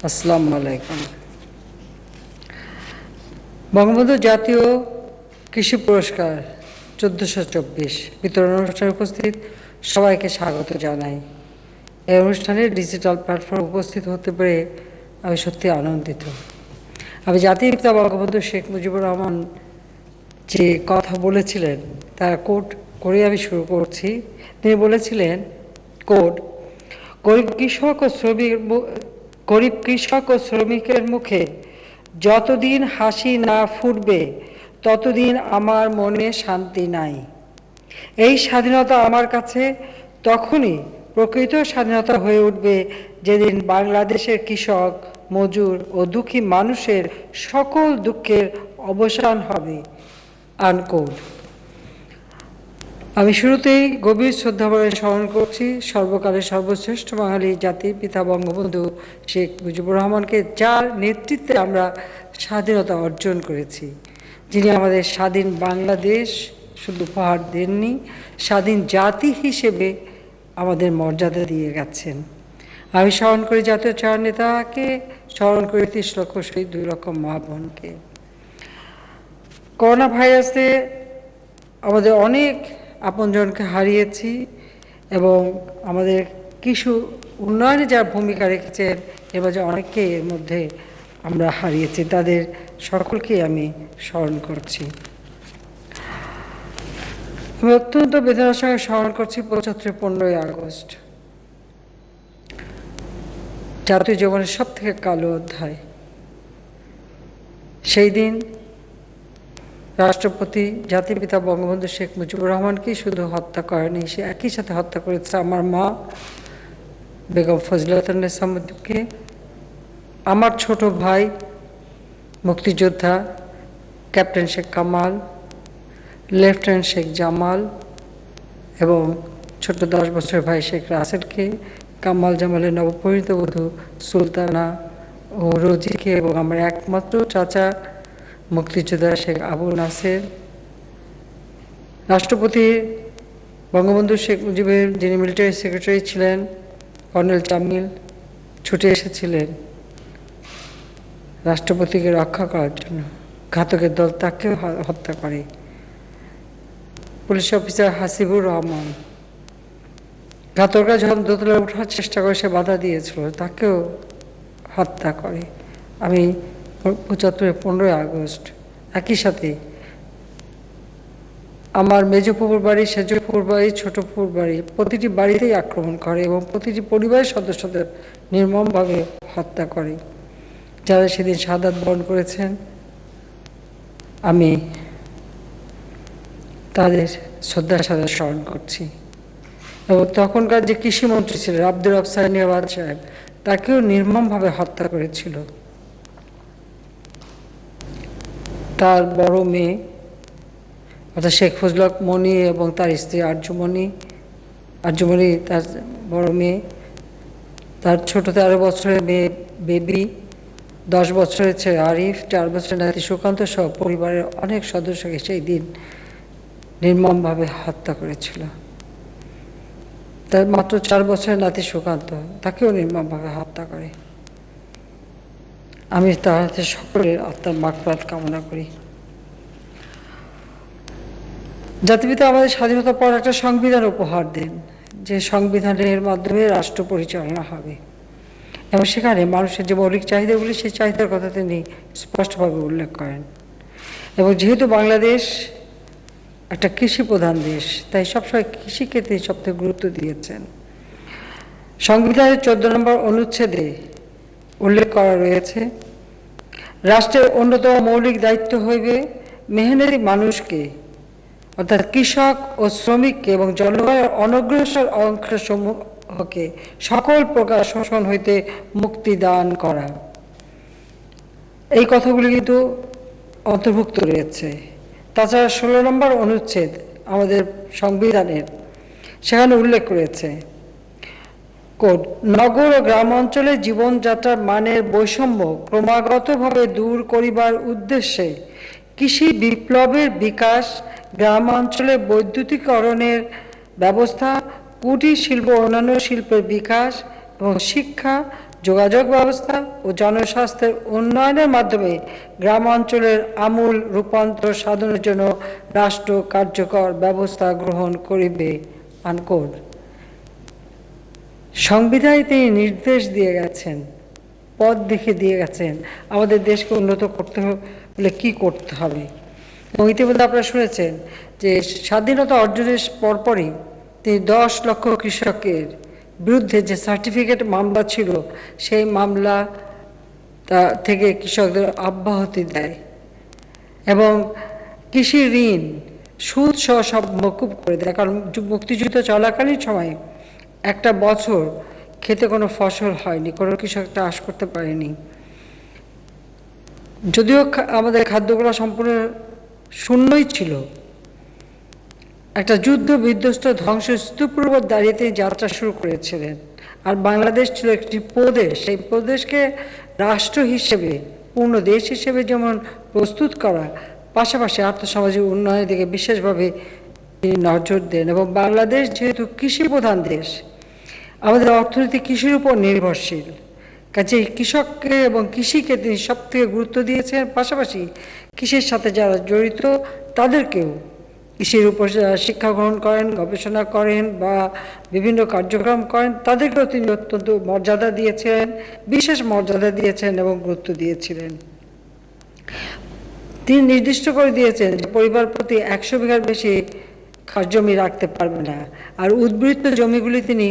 আসসালামু আলাইকুম। বঙ্গবন্ধু জাতীয় কৃষি পুরস্কার 1424 বিতরণ অনুষ্ঠানে উপস্থিত সবাইকে স্বাগত জানাই। এই অনুষ্ঠানে ডিজিটাল প্ল্যাটফর্মে উপস্থিত হতে পেরে আমি সত্যি আনন্দিত। আমি জাতির পিতা বঙ্গবন্ধু শেখ মুজিবুর রহমান যে কথা বলেছিলেন তার কোট করে আমি শুরু করছি। তিনি বলেছিলেন, কোট, গরিব কৃষক ও শ্রমিকের মুখে যতদিন হাসি না ফুটবে ততদিন আমার মনে শান্তি নাই। এই স্বাধীনতা আমার কাছে তখনই প্রকৃত স্বাধীনতা হয়ে উঠবে যেদিন বাংলাদেশের কৃষক, মজুর ও দুঃখী মানুষের সকল দুঃখের অবসান হবে। আনকোট। আমি শুরুতেই গভীর শ্রদ্ধাভরে স্মরণ করছি সর্বকালের সর্বশ্রেষ্ঠ বাঙালি জাতির পিতা বঙ্গবন্ধু শেখ মুজিবুর রহমানকে, যার নেতৃত্বে আমরা স্বাধীনতা অর্জন করেছি, যিনি আমাদের স্বাধীন বাংলাদেশ শুধু উপহার দেননি, স্বাধীন জাতি হিসেবে আমাদের মর্যাদা দিয়ে গেছেন। আমি স্মরণ করি জাতীয় চার নেতাকে, স্মরণ করি 30 লক্ষ শহীদ, 2 লক্ষ মা বোনকে। করোনা ভাইরাসে আমাদের অনেক আপনজনকে হারিয়েছি এবং আমাদের কিছু উন্নয়নে যার ভূমিকা রেখেছেন এবার অনেককে এর মধ্যে আমরা হারিয়েছি, তাদের সকলকে আমি স্মরণ করছি। আমি অত্যন্ত বেদনার সঙ্গে স্মরণ করছি 15ই আগস্ট, জাতীয় জীবনের সব থেকে কালো অধ্যায়। সেই দিন রাষ্ট্রপতি জাতির পিতা বঙ্গবন্ধু শেখ মুজিবুর রহমানকেই শুধু হত্যা করেনি, সে একই সাথে হত্যা করেছে আমার মা বেগম ফজিলাতুন্নেছা মুজিবকে, আমার ছোট ভাই মুক্তিযোদ্ধা ক্যাপ্টেন শেখ কামাল, লেফটেন্যান্ট শেখ জামাল এবং ছোট 10 বছরের ভাই শেখ রাসেলকে, কামাল জামালের নবপরিণীত বধূ সুলতানা ও রোজিকে এবং আমার একমাত্র চাচা মুক্তিযোদ্ধা শেখ আবু নাসের। রাষ্ট্রপতি বঙ্গবন্ধু শেখ মুজিবের যিনি মিলিটারি সেক্রেটারি ছিলেন কর্নেল জামিল ছুটে এসেছিলেন রাষ্ট্রপতিকে রক্ষা করার জন্য। ঘাতকের দল তাকেও হত্যা করে। পুলিশ অফিসার হাসিবুর রহমান, ঘাতকরা যখন দোতলায় ওঠার চেষ্টা করে সে বাধা দিয়েছিল, তাকেও হত্যা করে। আমি 75 15ই আগস্ট একই সাথে আমার মেজো ফুপুর বাড়ি, সেজো ফুপুর বাড়ি, ছোট ফুপুর বাড়ি, প্রতিটি বাড়িতেই আক্রমণ করে এবং প্রতিটি পরিবারের সদস্যদের নির্মমভাবে হত্যা করে। যারা সেদিন শাহাদাত বরণ করেছেন আমি তাদের শ্রদ্ধার সাথে স্মরণ করছি। এবং তখনকার যে কৃষিমন্ত্রী ছিলেন আব্দুর রব সানিয়াবাদ সাহেব, তাকেও নির্মমভাবে হত্যা করেছিল। তার বড় মেয়ে অর্থাৎ শেখ ফজল হক মনি এবং তার স্ত্রী আরজুমণি তার বড় মেয়ে, তার ছোট 13 বছরের মেয়ে বেবি, 10 বছরের ছেলে আরিফ, 4 বছরের নাতি সুকান্ত সহ পরিবারের অনেক সদস্যকে সেই দিন নির্মমভাবে হত্যা করেছিল। তার মাত্র 4 বছরের নাতি সুকান্ত, তাকেও নির্মমভাবে হত্যা করে। আমি তাদের সকলের আত্মার মাগফিরাত কামনা করি। জাতিপিতা আমাদের স্বাধীনতার পর একটা সংবিধান উপহার দেন, যে সংবিধানের মাধ্যমে রাষ্ট্র পরিচালনা হবে এবং সেখানে মানুষের যে মৌলিক চাহিদাগুলি, সেই চাহিদার কথা তিনি স্পষ্টভাবে উল্লেখ করেন। এবং যেহেতু বাংলাদেশ একটা কৃষি প্রধান দেশ, তাই সবসময় কৃষিকে তিনি সবথেকে গুরুত্ব দিয়েছেন। সংবিধানের 14 নম্বর অনুচ্ছেদে উল্লেখ করা রয়েছে, রাষ্ট্রের অন্যতম মৌলিক দায়িত্ব হইবে মেহনতি মানুষকে অর্থাৎ কৃষক ও শ্রমিককে এবং জলবায়ুর অনগ্রসর অংশসমূহকে সকল প্রকার শোষণ হইতে মুক্তি দান করা। এই কথাগুলি কিন্তু অন্তর্ভুক্ত রয়েছে। তাছাড়া 16 নম্বর অনুচ্ছেদ আমাদের সংবিধানের, সেখানে উল্লেখ করেছে, কোড, নগর ও গ্রাম অঞ্চলে জীবনযাত্রার মানের বৈষম্য ক্রমাগতভাবে দূর করিবার উদ্দেশ্যে কৃষি বিপ্লবের বিকাশ, গ্রাম অঞ্চলে বৈদ্যুতিকরণের ব্যবস্থা, কুটির শিল্প ও অন্যান্য শিল্পের বিকাশ এবং শিক্ষা, যোগাযোগ ব্যবস্থা ও জনস্বাস্থ্যের উন্নয়নের মাধ্যমে গ্রাম অঞ্চলের আমূল রূপান্তর সাধনের জন্য রাষ্ট্র কার্যকর ব্যবস্থা গ্রহণ করিবে। আনকোট। সংবিধানে তিনি নির্দেশ দিয়ে গেছেন, পথ দেখে দিয়ে গেছেন আমাদের দেশকে উন্নত করতে হলে কী করতে হবে। এবং ইতিমধ্যে আপনারা শুনেছেন যে স্বাধীনতা অর্জনের পরপরই তিনি 10 লক্ষ কৃষকের বিরুদ্ধে যে সার্টিফিকেট মামলা ছিল সেই মামলা থেকে কৃষকদের অব্যাহতি দেয় এবং কৃষি ঋণ সুদ সহ সব মকুব করে দেয়। কারণ মুক্তিযুদ্ধ চলাকালীন সময়ে একটা বছর খেতে কোনো ফসল হয়নি, কোনো কৃষক চাষ করতে পারেনি। যদিও আমাদের খাদ্যগুলো সম্পূর্ণ শূন্যই ছিল, একটা যুদ্ধ বিধ্বস্ত ধ্বংসস্তূপের উপর দাঁড়িয়ে তিনি যাত্রা শুরু করেছিলেন। আর বাংলাদেশ ছিল একটি প্রদেশ, সেই প্রদেশকে রাষ্ট্র হিসেবে, পূর্ণ দেশ হিসেবে যেমন প্রস্তুত করা, পাশাপাশি আর্থসামাজিক উন্নয়নের দিকে বিশেষভাবে তিনি নজর দেন। এবং বাংলাদেশ যেহেতু কৃষি প্রধান দেশ, আমাদের অর্থনীতি কৃষির উপর নির্ভরশীল, কাজেই কৃষককে এবং কৃষিকে তিনি সব থেকে গুরুত্ব দিয়েছেন। পাশাপাশি কৃষির সাথে যারা জড়িত তাদেরকেও, কৃষির উপর শিক্ষা গ্রহণ করেন, গবেষণা করেন বা বিভিন্ন কার্যক্রম করেন, তাদেরকেও তিনি অত্যন্ত মর্যাদা দিয়েছেন, বিশেষ মর্যাদা দিয়েছেন এবং গুরুত্ব দিয়েছিলেন। তিনি নির্দিষ্ট করে দিয়েছেন যে পরিবার প্রতি 100 বিঘার বেশি খাস জমি রাখতে পারবে না। আর উদ্বৃত্ত জমিগুলি তিনি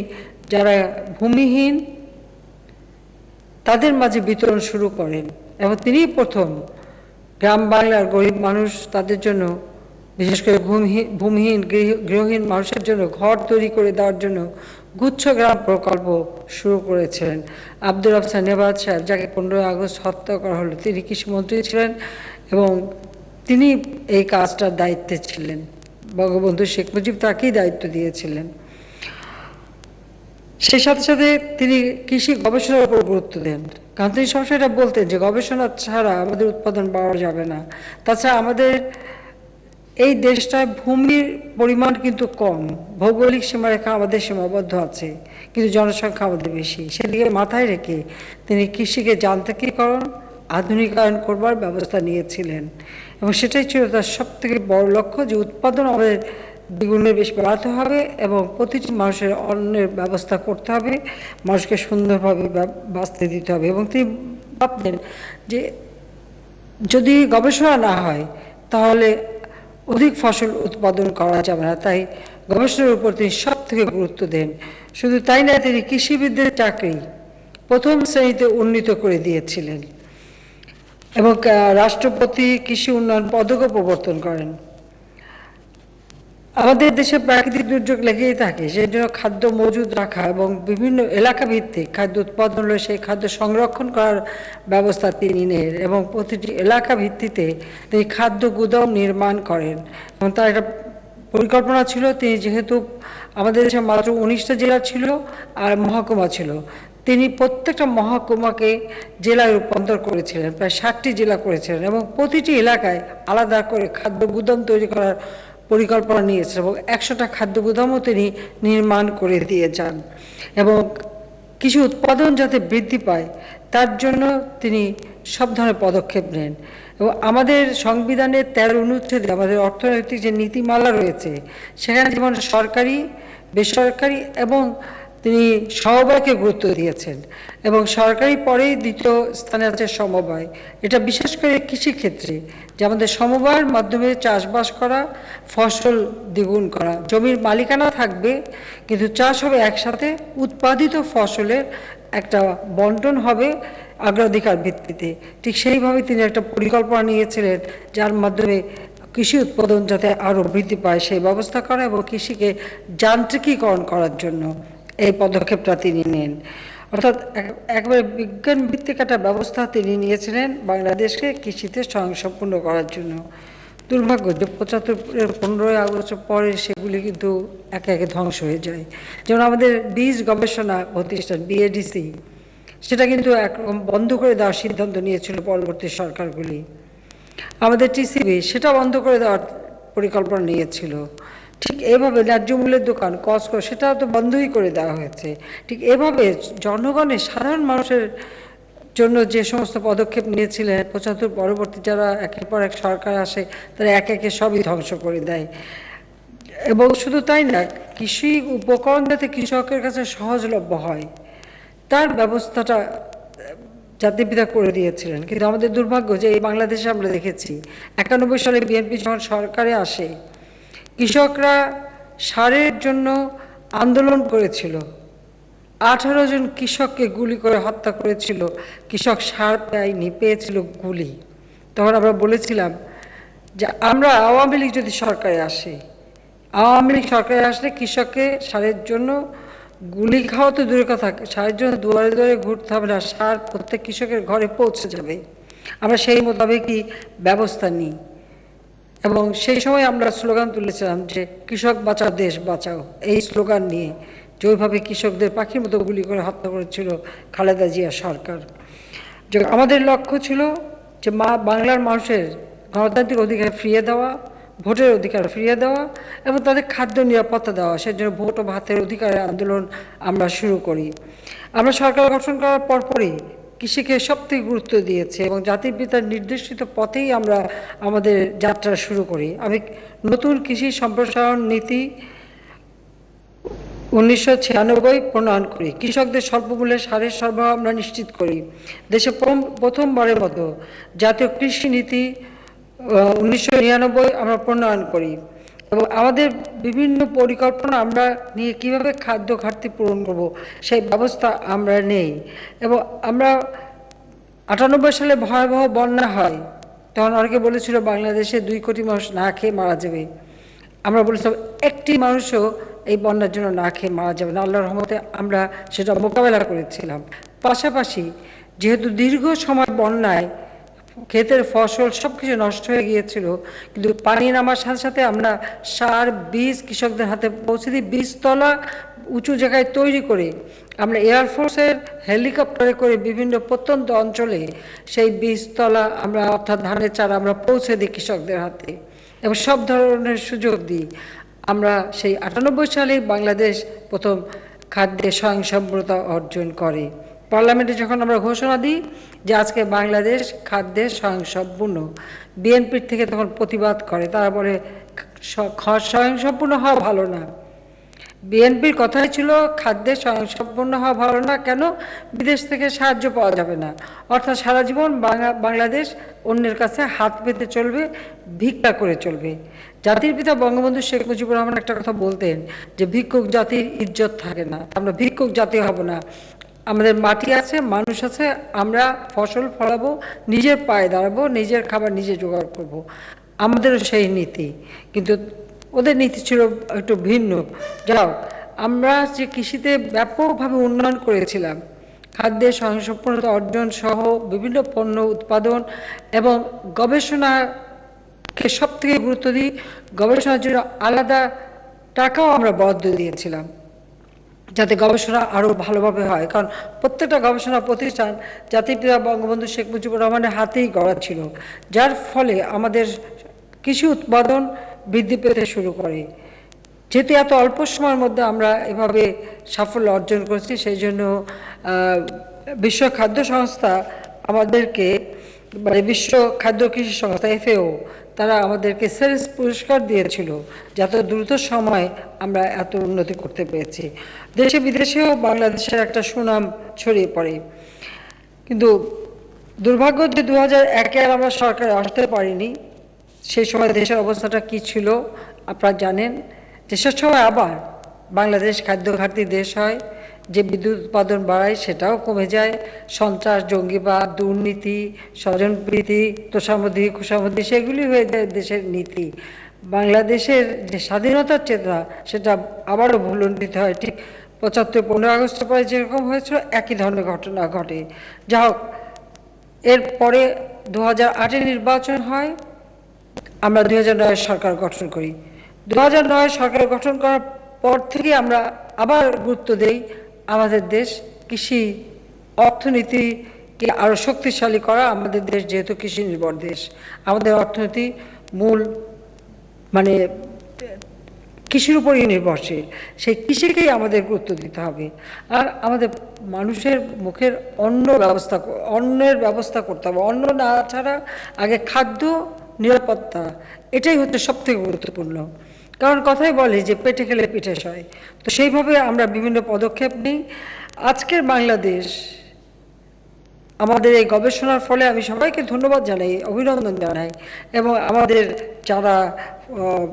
যারা ভূমিহীন তাদের মাঝে বিতরণ শুরু করেন এবং তিনি প্রথম গ্রাম বাংলার গরিব মানুষ, তাদের জন্য, বিশেষ করে ভূমিহীন গৃহহীন মানুষের জন্য ঘর তৈরি করে দেওয়ার জন্য গুচ্ছ গ্রাম প্রকল্প শুরু করেছিলেন। আব্দুর আফসান নেবাদ সাহেব, যাকে 15 আগস্ট হত্যা করা হলো, তিনি কৃষিমন্ত্রী ছিলেন এবং তিনি এই কাজটার দায়িত্বে ছিলেন। বঙ্গবন্ধু শেখ মুজিব তাকেই দায়িত্ব দিয়েছিলেন। সেই সাথে সাথে তিনি কৃষি গবেষণার উপর গুরুত্ব দেন, কারণ তিনি সবসময় এটা বলতেন যে গবেষণা ছাড়া আমাদের উৎপাদন বাড়ানো যাবে না। তাছাড়া আমাদের এই দেশটায় ভূমির পরিমাণ কিন্তু কম, ভৌগোলিক সীমারেখা আমাদের সীমাবদ্ধ আছে, কিন্তু জনসংখ্যা আমাদের বেশি। সেদিকে মাথায় রেখে তিনি কৃষিকে যান্ত্রিকীকরণ, আধুনিকায়ন করবার ব্যবস্থা নিয়েছিলেন এবং সেটাই ছিল তার সবথেকে বড় লক্ষ্য, যে উৎপাদন আমাদের দ্বিগুণের বেশি বাড়াতে হবে এবং প্রতিটি মানুষের অন্নের ব্যবস্থা করতে হবে, মানুষকে সুন্দরভাবে বাঁচতে দিতে হবে। এবং তিনি ভাবতেন যে যদি গবেষণা না হয় তাহলে অধিক ফসল উৎপাদন করা যাবে না, তাই গবেষণার উপর তিনি সব থেকে গুরুত্ব দেন। শুধু তাই না, তিনি কৃষিবিদদের চাকরি প্রথম শ্রেণীতে উন্নীত করে দিয়েছিলেন এবং রাষ্ট্রপতি কৃষি উন্নয়ন পদকও প্রবর্তন করেন। আমাদের দেশে প্রাকৃতিক দুর্যোগ লেগেই থাকে, সেই জন্য খাদ্য মজুদ রাখা এবং বিভিন্ন এলাকা ভিত্তিক খাদ্য উৎপাদন হলে সেই খাদ্য সংরক্ষণ করার ব্যবস্থা তিনি নেন এবং প্রতিটি এলাকা ভিত্তিতে তিনি খাদ্য গুদাম নির্মাণ করেন এবং তার একটা পরিকল্পনা ছিল। তিনি যেহেতু আমাদের দেশে মাত্র 19টা জেলা ছিল আর মহকুমা ছিল, তিনি প্রত্যেকটা মহকুমাকে জেলায় রূপান্তর করেছিলেন, প্রায় 60টি জেলা করেছিলেন এবং প্রতিটি এলাকায় আলাদা করে খাদ্য গুদাম তৈরি করার পরিকল্পনা নিয়েছেন এবং 100টা খাদ্য গুদামও তিনি নির্মাণ করে দিয়ে যান এবং কৃষি উৎপাদন যাতে বৃদ্ধি পায় তার জন্য তিনি সব ধরনের পদক্ষেপ নেন। এবং আমাদের সংবিধানের 13 অনুচ্ছেদে আমাদের অর্থনৈতিক যে নীতিমালা রয়েছে সেখানে যেমন সরকারি, বেসরকারি এবং তিনি সমবায়কে গুরুত্ব দিয়েছেন এবং সরকারি পরেই দ্বিতীয় স্থানে আছে সমবায়। এটা বিশেষ করে কৃষিক্ষেত্রে যে আমাদের সমবায়ের মাধ্যমে চাষবাস করা, ফসল দ্বিগুণ করা, জমির মালিকানা থাকবে কিন্তু চাষ হবে একসাথে, উৎপাদিত ফসলের একটা বন্টন হবে অগ্রাধিকার ভিত্তিতে। ঠিক সেইভাবে তিনি একটা পরিকল্পনা নিয়েছিলেন যার মাধ্যমে কৃষি উৎপাদন যাতে আরও বৃদ্ধি পায় সেই ব্যবস্থা করা এবং কৃষিকে যান্ত্রিকীকরণ করার জন্য এই পদক্ষেপটা তিনি নেন। অর্থাৎ একবারে বিজ্ঞান ভিত্তিক একটা ব্যবস্থা তিনি নিয়েছিলেন বাংলাদেশকে কৃষিতে স্বয়ংসম্পূর্ণ করার জন্য। দুর্ভাগ্য যে 75-এর 15 আগস্টের পরে সেগুলি কিন্তু একে একে ধ্বংস হয়ে যায়। যেমন আমাদের বীজ গবেষণা প্রতিষ্ঠান বিএডিসি, সেটা কিন্তু একরকম বন্ধ করে দেওয়ার সিদ্ধান্ত নিয়েছিল পরবর্তী সরকারগুলি। আমাদের টিসিবি সেটা বন্ধ করে দেওয়ার পরিকল্পনা নিয়েছিল। ঠিক এভাবে ন্যায্য মূল্যের দোকান কসকো সেটাও তো বন্ধই করে দেওয়া হয়েছে। ঠিক এভাবে জনগণের সাধারণ মানুষের জন্য যে সমস্ত পদক্ষেপ নিয়েছিলেন ৭৫ পরবর্তী যারা একের পর এক সরকার আসে তারা একে একে সবই ধ্বংস করে দেয়। এবং শুধু তাই না, কৃষি উপকরণ যাতে কৃষকের কাছে সহজলভ্য হয় তার ব্যবস্থাটা জাতিপিতা করে দিয়েছিলেন। কিন্তু আমাদের দুর্ভাগ্য যে এই বাংলাদেশে আমরা দেখেছি ৯১ সালে বিএনপি যখন সরকারে আসে কৃষকরা সারের জন্য আন্দোলন করেছিল, ১৮ জন কৃষককে গুলি করে হত্যা করেছিল, কৃষক সার পায়নি, পেয়েছিল গুলি। তখন আমরা বলেছিলাম যে আমরা আওয়ামী লীগ যদি সরকারে আসে, আওয়ামী লীগ সরকারে আসলে কৃষককে সারের জন্য গুলি খাওয়া তো দূরের কথা, সারের জন্য দুয়ারে দুয়ারে ঘুরতে হবে না, সার প্রত্যেক কৃষকের ঘরে পৌঁছে যাবে। আমরা সেই মোতাবেকই ব্যবস্থা নিই এবং সেই সময় আমরা স্লোগান তুলেছিলাম যে কৃষক বাঁচাও দেশ বাঁচাও, এই স্লোগান নিয়ে যে ওইভাবে কৃষকদের পাখির মতো গুলি করে হত্যা করেছিল খালেদা জিয়া সরকার। যে আমাদের লক্ষ্য ছিল যে বাংলার মানুষের গণতান্ত্রিক অধিকার ফিরিয়ে দেওয়া, ভোটের অধিকার ফিরিয়ে দেওয়া এবং তাদের খাদ্য নিরাপত্তা দেওয়া। সেজন্য ভোট ও ভাতের অধিকারের আন্দোলন আমরা শুরু করি। আমরা সরকার গঠন করার পরপরই কৃষিকে সবথেকে গুরুত্ব দিয়েছে এবং জাতির পিতার নির্দেশিত পথেই আমরা আমাদের যাত্রা শুরু করি। আমি নতুন কৃষি সম্প্রসারণ নীতি ১৯৯৬ প্রণয়ন করি। কৃষকদের স্বল্পমূল্যে সারের সরবরাহ আমরা নিশ্চিত করি। দেশে প্রথমবারের মতো জাতীয় কৃষি নীতি ১৯৯৯ আমরা প্রণয়ন করি এবং আমাদের বিভিন্ন পরিকল্পনা আমরা নিয়ে কীভাবে খাদ্য ঘাটতি পূরণ করব সেই ব্যবস্থা আমরা নেই। এবং আমরা ৯৮ সালে ভয়াবহ বন্যা হয়, তখন অনেকে বলেছিল বাংলাদেশে ২ কোটি মানুষ না খেয়ে মারা যাবে। আমরা বলেছিলাম একটি মানুষও এই বন্যার জন্য না খেয়ে মারা যাবে না, আল্লাহর রহমতে আমরা সেটা মোকাবেলা করেছিলাম। পাশাপাশি যেহেতু দীর্ঘ সময় বন্যায় ক্ষেতের ফসল সব কিছু নষ্ট হয়ে গিয়েছিল, কিন্তু পানি নামার সাথে সাথে আমরা সার বীজ কৃষকদের হাতে পৌঁছে দিই। বীজতলা উঁচু জায়গায় তৈরি করে আমরা এয়ারফোর্সের হেলিকপ্টারে করে বিভিন্ন প্রত্যন্ত অঞ্চলে সেই বীজতলা আমরা অর্থাৎ ধানের চারা আমরা পৌঁছে দিই কৃষকদের হাতে এবং সব ধরনের সুযোগ দিই। আমরা সেই ৯৮ সালে বাংলাদেশ প্রথম খাদ্যে স্বয়ংসম্পূর্ণতা অর্জন করে। পার্লামেন্টে যখন আমরা ঘোষণা দিই যে আজকে বাংলাদেশ খাদ্যে স্বয়ংসম্পূর্ণ, বিএনপির থেকে তখন প্রতিবাদ করে, তারা বলে স্বয়ংসম্পূর্ণ হওয়া ভালো না। বিএনপির কথাই ছিল খাদ্যে স্বয়ংসম্পূর্ণ হওয়া ভালো না, কেন? বিদেশ থেকে সাহায্য পাওয়া যাবে না, অর্থাৎ সারা জীবন বাংলাদেশ অন্যের কাছে হাত পেতে চলবে, ভিক্ষা করে চলবে। জাতির পিতা বঙ্গবন্ধু শেখ মুজিবুর রহমান একটা কথা বলতেন যে ভিক্ষুক জাতির ইজ্জত থাকে না, আমরা ভিক্ষুক জাতি হব না। আমাদের মাটি আছে, মানুষ আছে, আমরা ফসল ফলাবো, নিজের পায়ে দাঁড়াবো, নিজের খাবার নিজে জোগাড় করব। আমাদেরও সেই নীতি, কিন্তু ওদের নীতি ছিল একটু ভিন্ন। যাও, আমরা যে কৃষিতে ব্যাপকভাবে উন্নয়ন করেছিলাম, খাদ্যে স্বয়ংসম্পূর্ণতা অর্জন সহ বিভিন্ন পণ্য উৎপাদন এবং গবেষণাকে সব থেকে গুরুত্ব দিই। গবেষণার জন্য আলাদা টাকাও আমরা বরাদ্দ দিয়েছিলাম যাতে গবেষণা আরও ভালোভাবে হয়, কারণ প্রত্যেকটা গবেষণা প্রতিষ্ঠান জাতির পিতা বঙ্গবন্ধু শেখ মুজিবুর রহমানের হাতেই গড়া ছিল, যার ফলে আমাদের কৃষি উৎপাদন বৃদ্ধি পেতে শুরু করে। যেহেতু এত অল্প সময়ের মধ্যে আমরা এভাবে সাফল্য অর্জন করেছি, সেই জন্য বিশ্ব খাদ্য সংস্থা আমাদেরকে, মানে বিশ্ব খাদ্য কৃষি সংস্থা FAO, তারা আমাদেরকে সেরেস পুরস্কার দিয়েছিল যত দ্রুত সময় আমরা এত উন্নতি করতে পেরেছি। দেশে বিদেশেও বাংলাদেশের একটা সুনাম ছড়িয়ে পড়ে। কিন্তু দুর্ভাগ্য যে 2001-এ আমরা সরকারে আসতে পারিনি। সেই সময় দেশের অবস্থাটা কি ছিল আপনারা জানেন। দেশের সময় আবার বাংলাদেশ খাদ্য ঘাটতি দেশ হয়, যে বিদ্যুৎ উৎপাদন বাড়ায় সেটাও কমে যায়, সন্ত্রাস, জঙ্গিবাদ, দুর্নীতি, স্বজনপ্রীতি, তোষামোদি, খুশামোদি সেগুলি হয়ে যায় দেশের নীতি। বাংলাদেশের যে স্বাধীনতার চেতনা সেটা আবারও ভুলুণ্ঠিত হয়। ঠিক ৭৫ 15 আগস্টের পরে যেরকম হয়েছিল একই ধরনের ঘটনা ঘটে। যা হোক, এরপরে 2008-এ নির্বাচন হয়, আমরা 2009 সরকার গঠন করি। 2009 সরকার গঠন করার পর থেকে আমরা আবার গুরুত্ব দেই আমাদের দেশ কৃষি অর্থনীতিকে আরও শক্তিশালী করা। আমাদের দেশ যেহেতু কৃষি নির্ভর দেশ, আমাদের অর্থনীতি মূল মানে কৃষির উপরই নির্ভরশীল, সেই কৃষিকেই আমাদের গুরুত্ব দিতে হবে। আর আমাদের মানুষের মুখের অন্নের ব্যবস্থা করতে হবে। অন্ন না ছাড়া আগে খাদ্য নিরাপত্তা, এটাই হচ্ছে সবথেকে গুরুত্বপূর্ণ। কারণ কথাই বলে যে পেটে খেলে পিঠে সয়। তো সেইভাবে আমরা বিভিন্ন পদক্ষেপ নিই। আজকের বাংলাদেশ, আমাদের এই গবেষণার ফলে আমি সবাইকে ধন্যবাদ জানাই, অভিনন্দন জানাই, এবং আমাদের যারা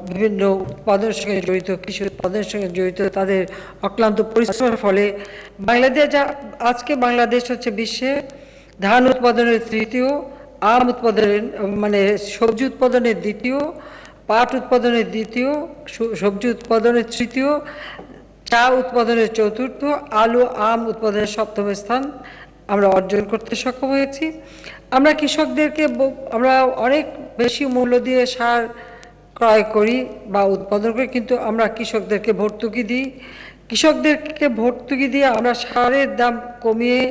বিভিন্ন উৎপাদনের সঙ্গে জড়িত, কৃষি উৎপাদনের সঙ্গে জড়িত, তাদের অক্লান্ত পরিশ্রমের ফলে আজকে বাংলাদেশ হচ্ছে বিশ্বে ধান উৎপাদনের তৃতীয়, আম উৎপাদনের মানে সবজি উৎপাদনের দ্বিতীয়, পাট উৎপাদনের দ্বিতীয়, সবজি উৎপাদনের তৃতীয়, চা উৎপাদনের চতুর্থ, আলু আম উৎপাদনের সপ্তম স্থান আমরা অর্জন করতে সক্ষম হয়েছি। আমরা কৃষকদেরকে আমরা অনেক বেশি মূল্য দিয়ে সার ক্রয় করি বা উৎপাদন করি, কিন্তু আমরা কৃষকদেরকে ভর্তুকি দিই। কৃষকদেরকে ভর্তুকি দিয়ে আমরা সারের দাম কমিয়ে,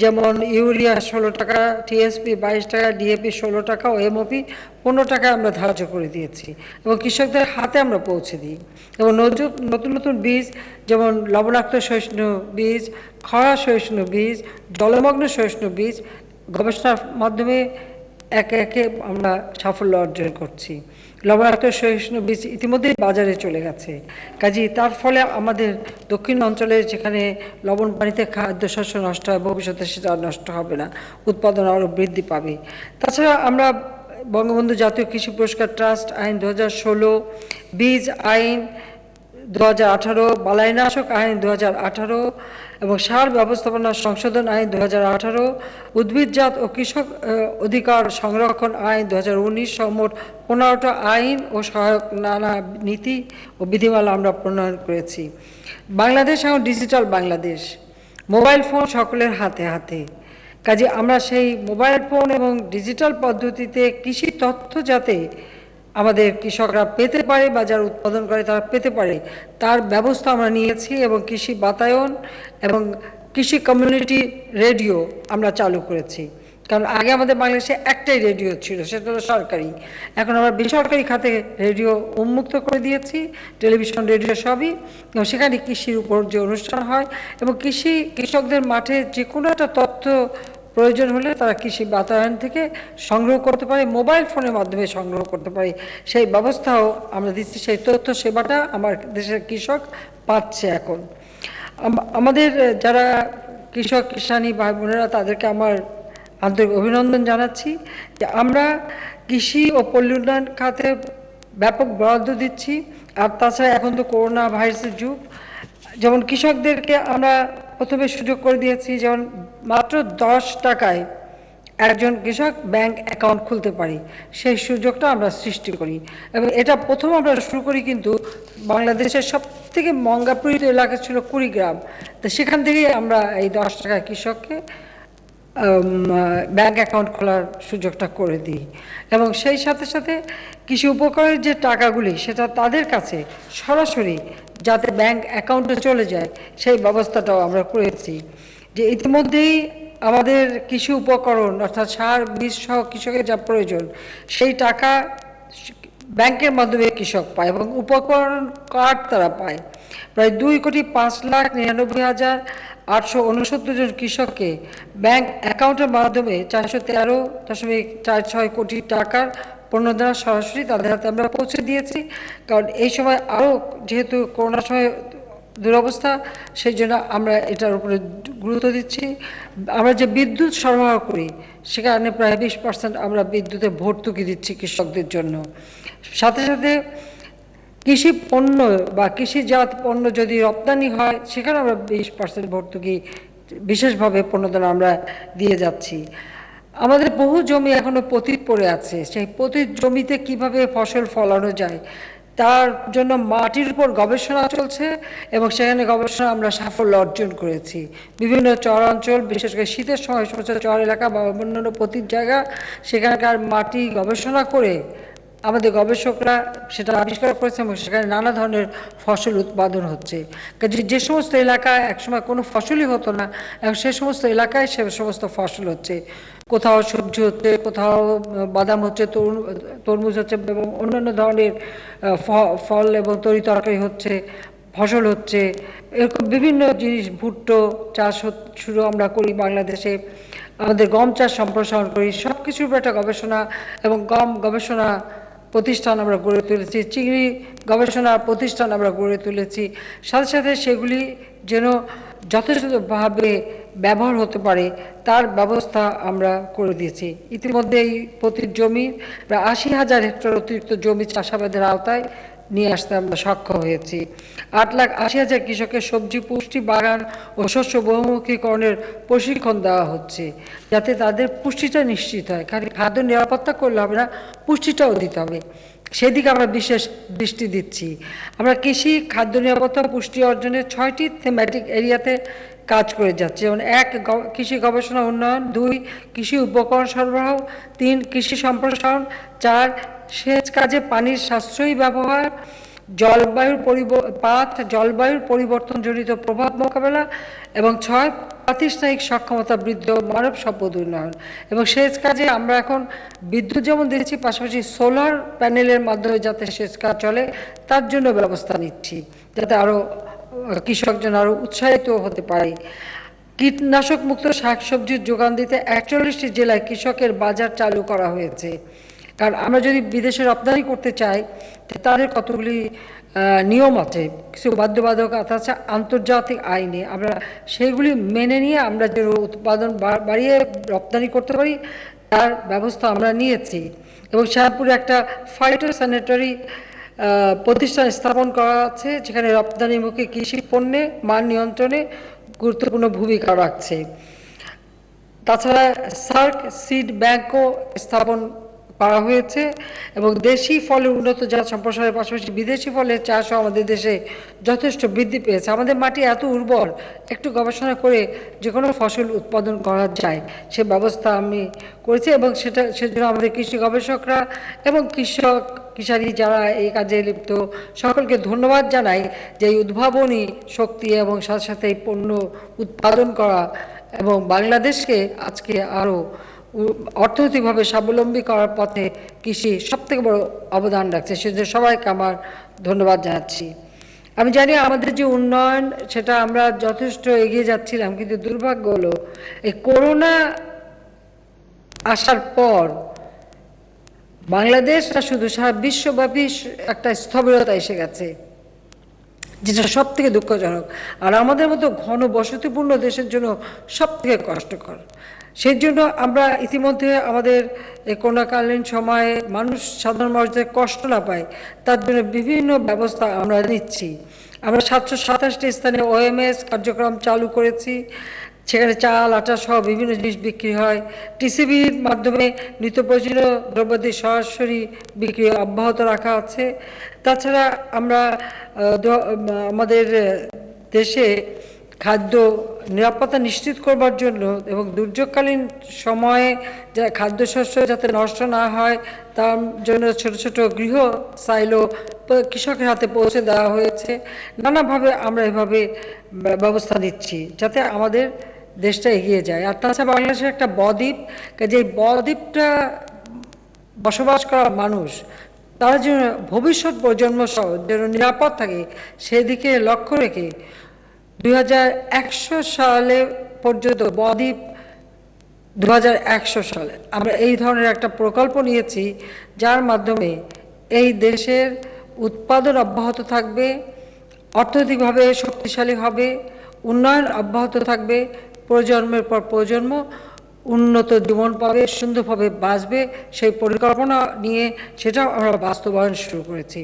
যেমন ইউরিয়া 16 টাকা, টিএসপি 22 টাকা, ডিএপি 16 টাকা ও এমওপি 15 টাকা আমরা ধার্য করে দিয়েছি এবং কৃষকদের হাতে আমরা পৌঁছে দিই। এবং নতুন নতুন বীজ, যেমন লবণাক্ত সহিষ্ণু বীজ, খরা সহিষ্ণু বীজ, জলমগ্ন সহিষ্ণু বীজ গবেষণার মাধ্যমে একে একে আমরা সাফল্য অর্জন করছি। লবণাক্ত সহিষ্ণু বীজ ইতিমধ্যেই বাজারে চলে গেছে। কাজেই তার ফলে আমাদের দক্ষিণ অঞ্চলে যেখানে লবণ পানিতে খাদ্যশস্য নষ্ট হয়, ভবিষ্যতে সেটা নষ্ট হবে না, উৎপাদন আরও বৃদ্ধি পাবে। তাছাড়া আমরা বঙ্গবন্ধু জাতীয় কৃষি পুরস্কার ট্রাস্ট আইন 2016, বীজ আইন 2018, বালাইনাশক আইন 2018 এবং সার ব্যবস্থাপনা সংশোধন আইন 2018, উদ্ভিদজাত ও কৃষক অধিকার সংরক্ষণ আইন 2019 সহ মোট 15টা আইন ও সহায়ক নানা নীতি ও বিধিমালা আমরা প্রণয়ন করেছি। বাংলাদেশ এখন ডিজিটাল বাংলাদেশ, মোবাইল ফোন সকলের হাতে হাতে। কাজে আমরা সেই মোবাইল ফোন এবং ডিজিটাল পদ্ধতিতে কৃষি তথ্য যাতে আমাদের কৃষকরা পেতে পারে বা যারা উৎপাদন করে তারা পেতে পারে, তার ব্যবস্থা আমরা নিয়েছি। এবং কৃষি বাতায়ন এবং কৃষি কমিউনিটি রেডিও আমরা চালু করেছি। কারণ আগে আমাদের বাংলাদেশে একটাই রেডিও ছিল, সেটা হলো সরকারি। এখন আমরা বেসরকারি খাতে রেডিও উন্মুক্ত করে দিয়েছি, টেলিভিশন রেডিও সবই। এবং সেখানে কৃষির উপর যে অনুষ্ঠান হয় এবং কৃষকদের মাঠে যে কোনো একটা তথ্য প্রয়োজন হলে তারা কৃষি বাতায়ন থেকে সংগ্রহ করতে পারে, মোবাইল ফোনের মাধ্যমে সংগ্রহ করতে পারে, সেই ব্যবস্থাও আমরা দিচ্ছি। সেই তথ্য সেবাটা আমার দেশের কৃষক পাচ্ছে এখন। আমাদের যারা কৃষক কিষানি ভাই বোনেরা, তাদেরকে আমার আন্তরিক অভিনন্দন জানাচ্ছি যে আমরা কৃষি ও পল্লী উন্নয়ন খাতে ব্যাপক বরাদ্দ দিচ্ছি। আর তাছাড়া এখন তো করোনা ভাইরাসের যুগ, যেমন কৃষকদেরকে আমরা প্রথমে সুযোগ করে দিয়েছি, যেমন মাত্র 10 টাকায় একজন কৃষক ব্যাংক অ্যাকাউন্ট খুলতে পারে, সেই সুযোগটা আমরা সৃষ্টি করি। এবং এটা প্রথম আমরা শুরু করি কিন্তু বাংলাদেশের সবথেকে মঙ্গাপীড়িত এলাকা ছিল কুড়িগ্রাম। তো সেখান থেকেই আমরা এই 10 টাকায় কৃষককে ব্যাংক অ্যাকাউন্ট খোলার সুযোগটা করে দিই। এবং সেই সাথে সাথে কৃষি উপকরণের যে টাকাগুলি সেটা তাদের কাছে সরাসরি যাতে ব্যাংক অ্যাকাউন্টে চলে যায়, সেই ব্যবস্থাটাও আমরা করেছি। যে ইতিমধ্যেই আমাদের কৃষি উপকরণ অর্থাৎ সার বীজ সহ কৃষকের যা প্রয়োজন, সেই টাকা ব্যাংকের মাধ্যমে কৃষক পায় এবং উপকরণ কার্ড তারা পায়। প্রায় 2,05,99,869 জন কৃষককে ব্যাংক অ্যাকাউন্টের মাধ্যমে 413.46 কোটি টাকার পণ্যদান সরাসরি তাদের হাতে আমরা পৌঁছে দিয়েছি। কারণ এই সময় আরও যেহেতু করোনার সময় দুরবস্থা, সেই জন্য আমরা এটার উপরে গুরুত্ব দিচ্ছি। আমরা যে বিদ্যুৎ সরবরাহ করি সেখানে প্রায় 20% আমরা বিদ্যুতে ভর্তুকি দিচ্ছি কৃষকদের জন্য। সাথে সাথে কৃষি পণ্য বা কৃষিজাত পণ্য যদি রপ্তানি হয় সেখানে আমরা 20% ভর্তুকি বিশেষভাবে পণ্যদান আমরা দিয়ে যাচ্ছি। আমাদের বহু জমি এখনো পতিত পড়ে আছে, সেই পতিত জমিতে কিভাবে ফসল ফলানো যায় তার জন্য মাটির উপর গবেষণা চলছে এবং সেখানে গবেষণা আমরা সাফল্য অর্জন করেছি। বিভিন্ন চরাঞ্চল, বিশেষ করে শীতের সময় সমস্ত চর এলাকা বা অন্যান্য পতিত জায়গা, সেখানকার মাটি গবেষণা করে আমাদের গবেষকরা সেটা আবিষ্কার করেছে এবং সেখানে নানা ধরনের ফসল উৎপাদন হচ্ছে। কাজে যে সমস্ত এলাকায় একসময় কোনো ফসলই হতো না, এবং সে সমস্ত এলাকায় সে সমস্ত ফসল হচ্ছে। কোথাও সবজি হচ্ছে, কোথাও বাদাম হচ্ছে, তরমুজ হচ্ছে এবং অন্যান্য ধরনের ফল এবং তরি তরকারি হচ্ছে, ফসল হচ্ছে। এরকম বিভিন্ন জিনিস, ভুট্টো চাষ শুরু আমরা করি বাংলাদেশে, আমাদের গম চাষ সম্প্রসারণ করি। সব কিছুর উপর একটা গবেষণা এবং গম গবেষণা প্রতিষ্ঠান আমরা গড়ে তুলেছি, চিংড়ি গবেষণা প্রতিষ্ঠান আমরা গড়ে তুলেছি। সাথে সাথে সেগুলি যেন যথেষ্টভাবে ব্যবহার হতে পারে তার ব্যবস্থা আমরা করে দিয়েছি। ইতিমধ্যে এই প্রতি জমি প্রায় ৮০,০০০ হেক্টর অতিরিক্ত জমি চাষাবাদের আওতায় নিয়ে আসতে আমরা সক্ষম হয়েছি। ৮,৮০,০০০ কৃষকের সবজি পুষ্টি বাগান ও শস্য বহুমুখীকরণের প্রশিক্ষণ দেওয়া হচ্ছে, যাতে তাদের পুষ্টিটা নিশ্চিত হয়। খালি খাদ্য নিরাপত্তা করলে হবে না, পুষ্টিটাও দিতে হবে, সেদিকে আমরা বিশেষ দৃষ্টি দিচ্ছি। আমরা কৃষি, খাদ্য নিরাপত্তা, পুষ্টি অর্জনের ৬টি থিমেটিক এরিয়াতে কাজ করে যাচ্ছে, যেমন ১ কৃষি গবেষণা উন্নয়ন, ২ কৃষি উপকরণ সরবরাহ, ৩ কৃষি সম্প্রসারণ, ৪ সেচ কাজে পানির সাশ্রয়ী ব্যবহার, জলবায়ুর পরিবর্তনজনিত প্রভাব মোকাবেলা, এবং ৬ প্রাতিষ্ঠানিক সক্ষমতা বৃদ্ধি ও মানব সম্পদ উন্নয়ন। এবং সেচ কাজে আমরা এখন বিদ্যুৎ যেমন দিচ্ছি, পাশাপাশি সোলার প্যানেলের মাধ্যমে যাতে সেচ কাজ চলে তার জন্য ব্যবস্থা নিচ্ছি, যাতে আরও কৃষকজন আরও উৎসাহিত হতে পারে। কীটনাশক মুক্ত শাকসবজির যোগান দিতে ৪১টি জেলায় কৃষকের বাজার চালু করা হয়েছে। কারণ আমরা যদি বিদেশে রপ্তানি করতে চাই, তাদের কতগুলি নিয়ম আছে, কিছু বাধ্যবাধকতা আছে আন্তর্জাতিক আইনে। আমরা সেইগুলি মেনে নিয়ে আমরা যে উৎপাদন বাড়িয়ে রপ্তানি করতে পারি তার ব্যবস্থা আমরা নিয়েছি। এবং শেরপুরে একটা ফাইটোস্যানিটারি প্রতিষ্ঠান স্থাপন করা আছে, যেখানে রপ্তানিমুখী কৃষি পণ্যে মান নিয়ন্ত্রণে গুরুত্বপূর্ণ ভূমিকা রাখছে। তাছাড়া সার্ক সিড ব্যাংকও স্থাপন করা হয়েছে এবং দেশি ফলের উন্নত জাত সম্প্রসারের পাশাপাশি বিদেশি ফলের চাষও আমাদের দেশে যথেষ্ট বৃদ্ধি পেয়েছে। আমাদের মাটি এত উর্বর, একটু গবেষণা করে যে কোনো ফসল উৎপাদন করা যায় সে ব্যবস্থা আমি করেছি, এবং সেজন্য আমাদের কৃষি গবেষকরা এবং কৃষারি যারা এই কাজে লিপ্ত সকলকে ধন্যবাদ জানাই, যে এই উদ্ভাবনী শক্তি এবং সাথে সাথে এই পণ্য উৎপাদন করা এবং বাংলাদেশকে আজকে আরও অর্থনৈতিকভাবে স্বাবলম্বী করার পথে কৃষি সবথেকে বড় অবদান রাখছে। সেজন্য সবাইকে আমার ধন্যবাদ জানাচ্ছি। আমি জানি আমাদের যে উন্নয়ন সেটা আমরা যথেষ্ট এগিয়ে যাচ্ছিলাম, কিন্তু দুর্ভাগ্য হলো এই করোনা আসার পর বাংলাদেশ না শুধু সারা বিশ্বব্যাপী একটা স্থবিরতা এসে গেছে, যেটা সব থেকে দুঃখজনক, আর আমাদের মতো ঘন বসতিপূর্ণ দেশের জন্য সব থেকে কষ্টকর। সেই জন্য আমরা ইতিমধ্যে আমাদের এই করোনাকালীন সময়ে সাধারণ মানুষদের কষ্ট না পায় তার জন্য বিভিন্ন ব্যবস্থা আমরা নিচ্ছি। আমরা 727টি স্থানে OMS কার্যক্রম চালু করেছি, সেখানে চাল, আটা সহ বিভিন্ন জিনিস বিক্রি হয়। টিসিবির মাধ্যমে নিত্য প্রয়োজনীয় দ্রব্যাদি সরাসরি বিক্রি অব্যাহত রাখা আছে। তাছাড়া আমরা আমাদের দেশে খাদ্য নিরাপত্তা নিশ্চিত করবার জন্য এবং দুর্যোগকালীন সময়ে যা খাদ্যশস্য যাতে নষ্ট না হয় তার জন্য ছোট ছোট গৃহ সাইলো কৃষকের হাতে পৌঁছে দেওয়া হয়েছে। নানাভাবে আমরা এভাবে ব্যবস্থা নিচ্ছি যাতে আমাদের দেশটা এগিয়ে যায়। আর তাছাড়া বাংলাদেশের একটা বদ্বীপ, যে বদ্বীপটা বসবাস করা মানুষ তার জন্য ভবিষ্যৎ প্রজন্ম সহ যেন নিরাপদ থাকে সেদিকে লক্ষ্য রেখে 2100 সালে পর্যন্ত বদ্বীপ 2100 সালে আমরা এই ধরনের একটা প্রকল্প নিয়েছি, যার মাধ্যমে এই দেশের উৎপাদন অব্যাহত থাকবে, অর্থনৈতিকভাবে শক্তিশালী হবে, উন্নয়ন অব্যাহত থাকবে, প্রজন্মের পর প্রজন্ম উন্নত জীবন পাবে, সুন্দরভাবে বাঁচবে, সেই পরিকল্পনা নিয়ে সেটাও আমরা বাস্তবায়ন শুরু করেছি।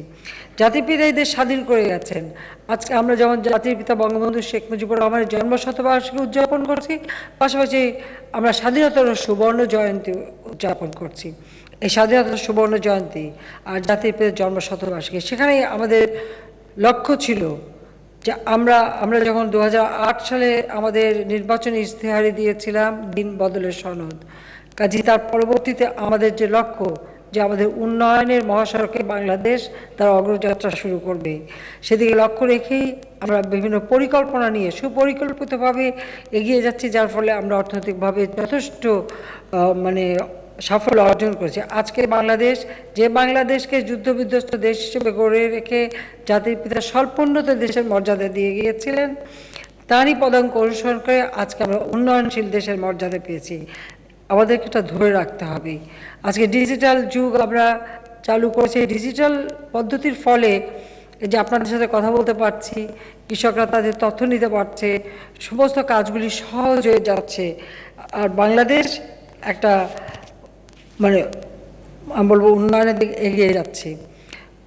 জাতির পিতা এই দেশ স্বাধীন করে গেছেন। আজকে আমরা যেমন জাতির পিতা বঙ্গবন্ধু শেখ মুজিবুর রহমানের জন্মশতবার্ষিকী উদযাপন করছি, পাশাপাশি আমরা স্বাধীনতার সুবর্ণ জয়ন্তী উদযাপন করছি। এই স্বাধীনতার সুবর্ণ জয়ন্তী আর জাতির পিতার জন্মশতবার্ষিকী, সেখানেই আমাদের লক্ষ্য ছিল যে আমরা যখন 2008 সালে আমাদের নির্বাচনী ইশতেহারে দিয়েছিলাম দিন বদলের সনদ, কাজে তার পরবর্তীতে আমাদের যে লক্ষ্য যে আমাদের উন্নয়নের মহাসড়কে বাংলাদেশ তার অগ্রযাত্রা শুরু করবে। সেদিকে লক্ষ্য রেখেই আমরা বিভিন্ন পরিকল্পনা নিয়ে সুপরিকল্পিতভাবে এগিয়ে যাচ্ছি, যার ফলে আমরা অর্থনৈতিকভাবে যথেষ্ট সাফল্য অর্জন করেছে। আজকে বাংলাদেশ, যে বাংলাদেশকে যুদ্ধবিধ্বস্ত দেশ হিসেবে গড়ে রেখে জাতির পিতা স্বল্পোন্নত দেশের মর্যাদা দিয়ে গিয়েছিলেন, তারই পদাঙ্ক অনুসরণ করে আজকে আমরা উন্নয়নশীল দেশের মর্যাদা পেয়েছি। আমাদেরকে এটা ধরে রাখতে হবে। আজকে ডিজিটাল যুগ আমরা চালু করেছি। ডিজিটাল পদ্ধতির ফলে যে আপনাদের সাথে কথা বলতে পারছি, কৃষকরা তাদের তথ্য নিতে পারছে, সমস্ত কাজগুলি সহজ হয়ে যাচ্ছে। আর বাংলাদেশ একটা আমি বলবো উন্নয়নের দিকে এগিয়ে যাচ্ছে।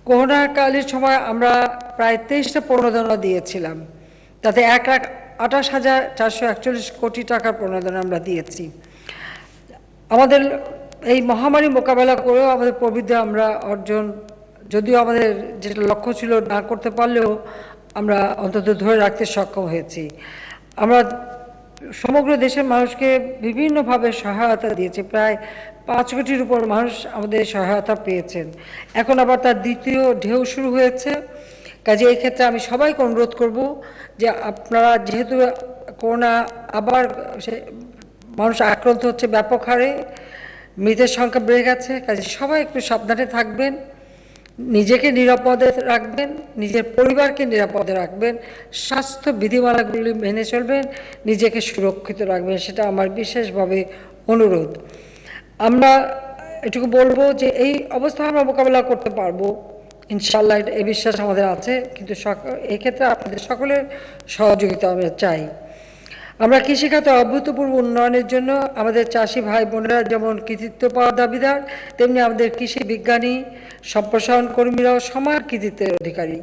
করোনাকালীন সময় আমরা প্রায় 23টা প্রণোদনা দিয়েছিলাম, তাতে 1,28,441 কোটি টাকার প্রণোদনা আমরা দিয়েছি। আমাদের এই মহামারী মোকাবেলা করেও আমাদের প্রবৃদ্ধি আমরা অর্জন, যদিও আমাদের যেটা লক্ষ্য ছিল না করতে পারলেও আমরা অন্তত ধরে রাখতে সক্ষম হয়েছি। আমরা সমগ্র দেশের মানুষকে বিভিন্নভাবে সহায়তা দিয়েছি। প্রায় 5 কোটির উপর মানুষ আমাদের সহায়তা পেয়েছেন। এখন আবার তার দ্বিতীয় ঢেউ শুরু হয়েছে। কাজে এই ক্ষেত্রে আমি সবাইকে অনুরোধ করব যে আপনারা, যেহেতু করোনা আবার মানুষ আক্রান্ত হচ্ছে ব্যাপক হারে, মৃতের সংখ্যা বেড়ে গেছে, কাজে সবাই একটু সাবধানে থাকবেন, নিজেকে নিরাপদে রাখবেন, নিজের পরিবারকে নিরাপদে রাখবেন, স্বাস্থ্য বিধিমালাগুলি মেনে চলবেন, নিজেকে সুরক্ষিত রাখবেন, সেটা আমার বিশেষভাবে অনুরোধ। আমরা এটুকু বলবো যে এই অবস্থা আমরা মোকাবেলা করতে পারবো ইনশাআল্লাহ, এই বিশ্বাস আমাদের আছে। কিন্তু এই ক্ষেত্রে আপনাদের সকলের সহযোগিতা আমরা চাই। আমরা কৃষিখাতে অভূতপূর্ব উন্নয়নের জন্য আমাদের চাষি ভাই বোনেরা যেমন কৃতিত্ব পাওয়ার দাবিদার, তেমনি আমাদের কৃষি বিজ্ঞানী, সম্প্রসারণ কর্মীরাও সমান কৃতিত্বের অধিকারী।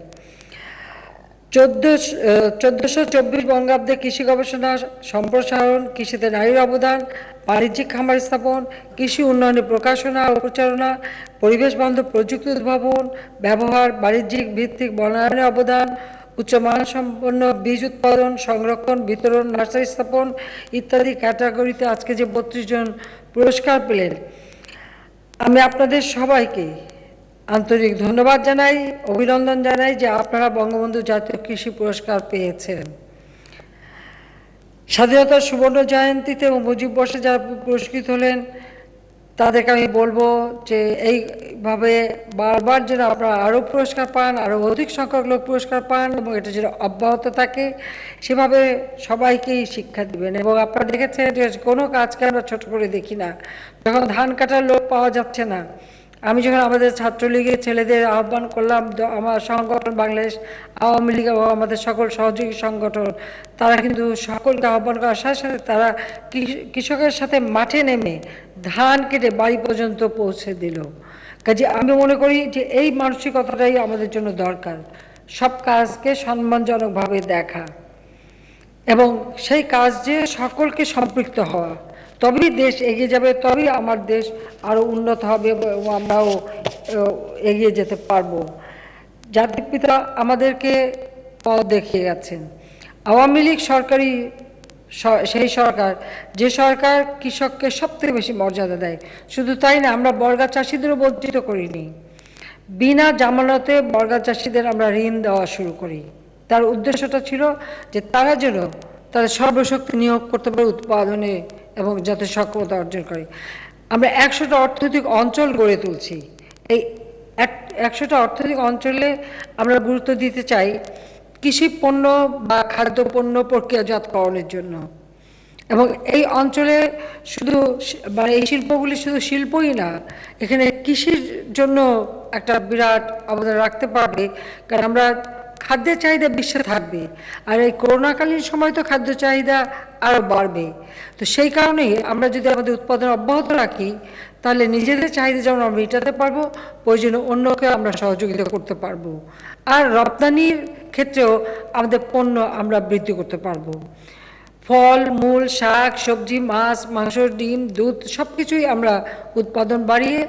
1424 বঙ্গাব্দে কৃষি গবেষণা, সম্প্রসারণ, কৃষিতে নারীর অবদান, বাণিজ্যিক খামার স্থাপন, কৃষি উন্নয়নের প্রকাশনা ও প্রচারণা, পরিবেশ বান্ধব প্রযুক্তি উদ্ভাবন, ব্যবহার, বাণিজ্যিক ভিত্তিক বনায়নের অবদান, উচ্চমানসম্পন্ন বীজ উৎপাদন, সংরক্ষণ, বিতরণ, নার্সারি স্থাপন ইত্যাদি ক্যাটাগরিতে আজকে যে 32 জন পুরস্কার পেলেন, আমি আপনাদের সবাইকে আন্তরিক ধন্যবাদ জানাই, অভিনন্দন জানাই যে আপনারা বঙ্গবন্ধু জাতীয় কৃষি পুরস্কার পেয়েছেন। স্বাধীনতার সুবর্ণ জয়ন্তীতে ও মুজিব বর্ষে যারা পুরস্কৃত হলেন তাদেরকে আমি বলবো যে এইভাবে বারবার যেন আপনারা আরও পুরস্কার পান, আরও অধিক সংখ্যক লোক পুরস্কার পান এবং এটা যেন অব্যাহত থাকে, সেভাবে সবাইকেই শিক্ষা দিবেন। এবং আপনারা দেখেছেন যে কোনো কাজকে আমরা ছোট করে দেখি না। যখন ধান কাটার লোক পাওয়া যাচ্ছে না, আমি যখন আমাদের ছাত্রলীগের ছেলেদের আহ্বান করলাম, আমার সংগঠন বাংলাদেশ আওয়ামী লীগ এবং আমাদের সকল সহযোগী সংগঠন, তারা কিন্তু সকলকে আহ্বান করার সাথে সাথে তারা কৃষকের সাথে মাঠে নেমে ধান কেটে বাড়ি পর্যন্ত পৌঁছে দিল। কাজে আমি মনে করি যে এই মানসিকতাটাই আমাদের জন্য দরকার, সব কাজকে সম্মানজনকভাবে দেখা এবং সেই কাজে সকলকে সম্পৃক্ত হওয়া, তবেই দেশ এগিয়ে যাবে, তবেই আমার দেশ আরও উন্নত হবে এবং আমরাও এগিয়ে যেতে পারবো। জাতির পিতা আমাদেরকে পথ দেখিয়ে গেছেন। আওয়ামী লীগ সরকারি সেই সরকার, যে সরকার কৃষককে সবথেকে বেশি মর্যাদা দেয়। শুধু তাই না, আমরা বর্গা চাষিদেরও বঞ্চিত করিনি। বিনা জামানতে বর্গা চাষিদের আমরা ঋণ দেওয়া শুরু করি। তার উদ্দেশ্যটা ছিল যে তারা যেন তাদের সর্বশক্তি নিয়োগ করতে পারে উৎপাদনে এবং যাতে সক্ষমতা অর্জন করে। আমরা 100টা অর্থনৈতিক অঞ্চল গড়ে তুলছি। এই 100টা অর্থনৈতিক অঞ্চলে আমরা গুরুত্ব দিতে চাই কৃষি পণ্য বা খাদ্যপণ্য প্রক্রিয়াজাতকরণের জন্য। এবং এই অঞ্চলে শুধু এই শিল্পগুলি শুধু শিল্পই না, এখানে কৃষির জন্য একটা বিরাট অবদান রাখতে পারবে, কারণ আমরা খাদ্যের চাহিদা বিশ্বে থাকবে, আর এই করোনাকালীন সময় তো খাদ্য চাহিদা আরও বাড়বে। তো সেই কারণেই আমরা যদি আমাদের উৎপাদন অব্যাহত রাখি, তাহলে নিজেদের চাহিদা যেমন আমরা মেটাতে পারবো, প্রয়োজনে অন্যকে আমরা সহযোগিতা করতে পারবো, আর রপ্তানির ক্ষেত্রেও আমাদের পণ্য আমরা বৃদ্ধি করতে পারবো। ফল মূল, শাক সবজি, মাছ মাংস, ডিম, দুধ সব কিছুই আমরা উৎপাদন বাড়িয়ে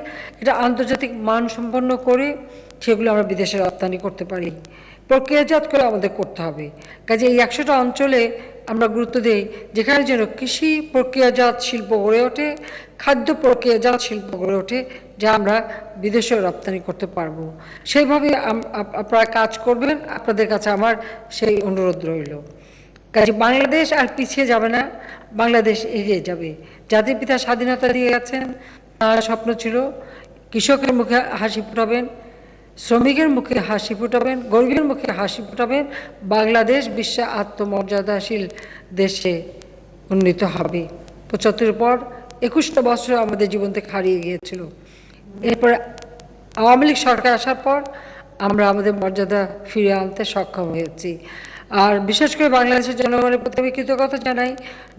এটা আন্তর্জাতিক মান সম্পন্ন করে সেগুলো আমরা বিদেশে রপ্তানি করতে পারি। প্রক্রিয়াজাত করে আমাদের করতে হবে। কাজে এই 100টা অঞ্চলে আমরা গুরুত্ব দিই যেখানে যেন কৃষি প্রক্রিয়াজাত শিল্প গড়ে ওঠে, খাদ্য প্রক্রিয়াজাত শিল্প গড়ে ওঠে, যা আমরা বিদেশেও রপ্তানি করতে পারবো। সেইভাবে আপনারা কাজ করবেন, আপনাদের কাছে আমার সেই অনুরোধ রইল। কাজে বাংলাদেশ আর পিছিয়ে যাবে না, বাংলাদেশ এগিয়ে যাবে। জাতির পিতা স্বাধীনতা দিয়ে গেছেন, তার স্বপ্ন ছিল কৃষকের মুখে হাসি ফোটাবেন, শ্রমিকের মুখে হাসি ফোটাবেন, গরিবের মুখে হাসি ফোটাবেন, বাংলাদেশ বিশ্বে আত্মমর্যাদাশীল দেশে উন্নীত হবে। ৭৫ পর ২১টা বছর আমাদের জীবন থেকে হারিয়ে গিয়েছিল। এরপরে আওয়ামী লীগ সরকার আসার পর আমরা আমাদের মর্যাদা ফিরিয়ে আনতে সক্ষম হয়েছি। আর বিশেষ করে বাংলাদেশের জনগণের প্রতি আমি কৃতজ্ঞতা জানাই।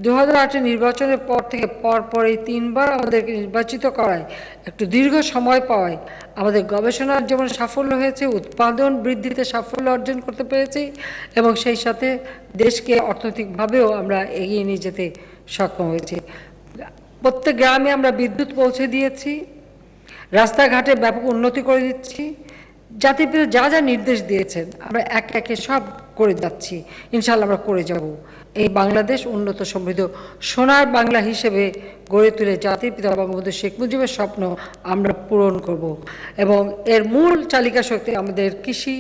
২০০৮ নির্বাচনের পর থেকে পর এই ৩ বার আমাদেরকে নির্বাচিত করায়, একটু দীর্ঘ সময় পাওয়ায় আমাদের গবেষণার যেমন সাফল্য হয়েছে, উৎপাদন বৃদ্ধিতে সাফল্য অর্জন করতে পেরেছি, এবং সেই সাথে দেশকে অর্থনৈতিকভাবেও আমরা এগিয়ে নিয়ে যেতে সক্ষম হয়েছি। প্রত্যেক গ্রামে আমরা বিদ্যুৎ পৌঁছে দিয়েছি, রাস্তাঘাটে ব্যাপক উন্নতি করে দিচ্ছি। জাতির পিতা যা যা নির্দেশ দিয়েছেন আমরা একে একে সব করে যাচ্ছি, ইনশাআল্লাহ আমরা করে যাব। এই বাংলাদেশ উন্নত সমৃদ্ধ সোনার বাংলা হিসেবে গড়ে তুলে জাতির পিতা বঙ্গবন্ধু শেখ মুজিবের স্বপ্ন আমরা পূরণ করব। এবং এর মূল চালিকা শক্তি আমাদের কৃষি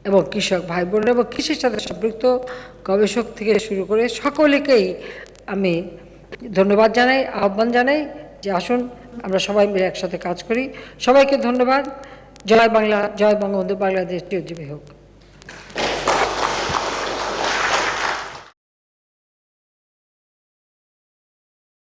এবং কৃষক ভাই বোনেরা এবং কৃষির সাথে সম্পৃক্ত গবেষক থেকে শুরু করে সকলেকেই আমি ধন্যবাদ জানাই, আহ্বান জানাই যে আসুন আমরা সবাই মিলে একসাথে কাজ করি। সবাইকে ধন্যবাদ। জয় বাংলা, জয় বঙ্গবন্ধু, বাংলাদেশ চিরজীবী হোক।